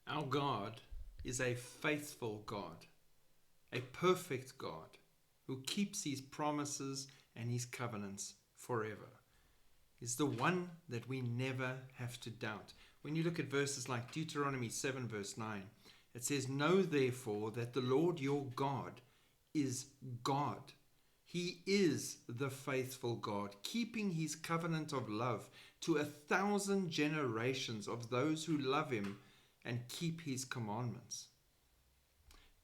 Our God is a faithful God, a perfect God who keeps his promises and his covenants forever. Is the one that we never have to doubt. When you look at verses like Deuteronomy 7 verse 9, it says, "Know therefore that the Lord your God is God. He is the faithful God, keeping his covenant of love to 1,000 generations of those who love him and keep his commandments."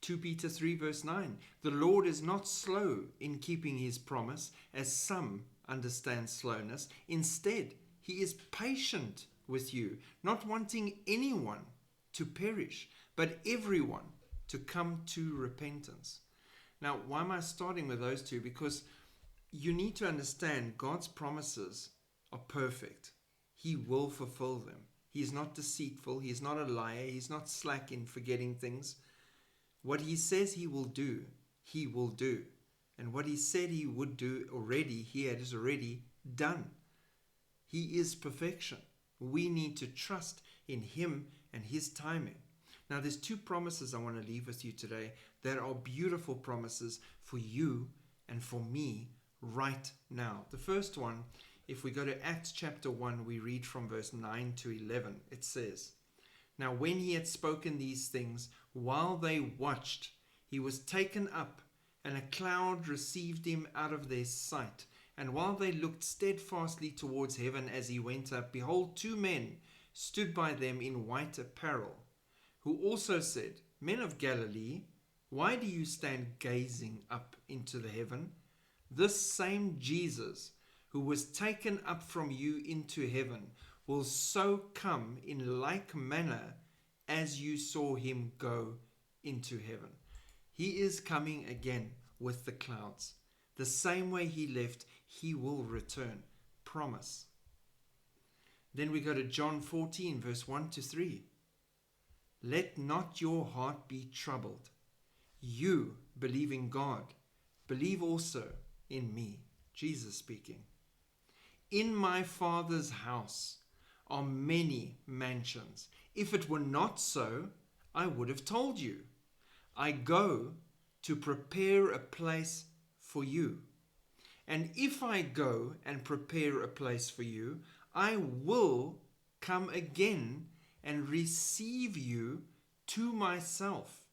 2 Peter 3 verse 9, "The Lord is not slow in keeping his promise, as some understand slowness. Instead, he is patient with you, not wanting anyone to perish, but everyone to come to repentance." Now, why am I starting with those two? Because you need to understand God's promises are perfect. He will fulfill them. He is not deceitful. He is not a liar. He's not slack in forgetting things. What he says he will do, he will do. And what he said he would do already, he has already done. He is perfection. We need to trust in him and his timing. Now, there's two promises I want to leave with you today that are beautiful promises for you and for me right now. The first one, if we go to Acts chapter 1, we read from verse 9 to 11. It says, "Now when he had spoken these things, while they watched, he was taken up, and a cloud received him out of their sight. And while they looked steadfastly towards heaven as he went up, behold, two men stood by them in white apparel, who also said, 'Men of Galilee, why do you stand gazing up into the heaven? This same Jesus who was taken up from you into heaven will so come in like manner as you saw him go into heaven.'" He is coming again with the clouds. The same way he left, he will return. Promise. Then we go to John 14, verse 1 to 3. "Let not your heart be troubled. You believe in God. Believe also in me." Jesus speaking. "In my Father's house are many mansions. If it were not so, I would have told you. I go to prepare a place for you. And if I go and prepare a place for you, I will come again and receive you to myself,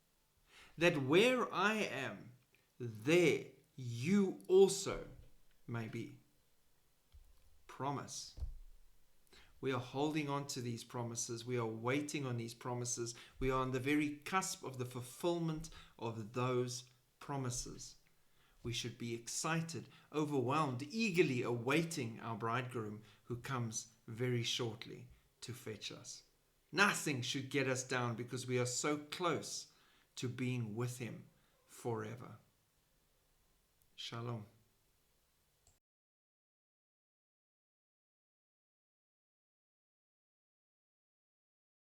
that where I am, there you also may be." Promise. We are holding on to these promises. We are waiting on these promises. We are on the very cusp of the fulfillment of those promises. We should be excited, overwhelmed, eagerly awaiting our bridegroom who comes very shortly to fetch us. Nothing should get us down because we are so close to being with him forever. Shalom.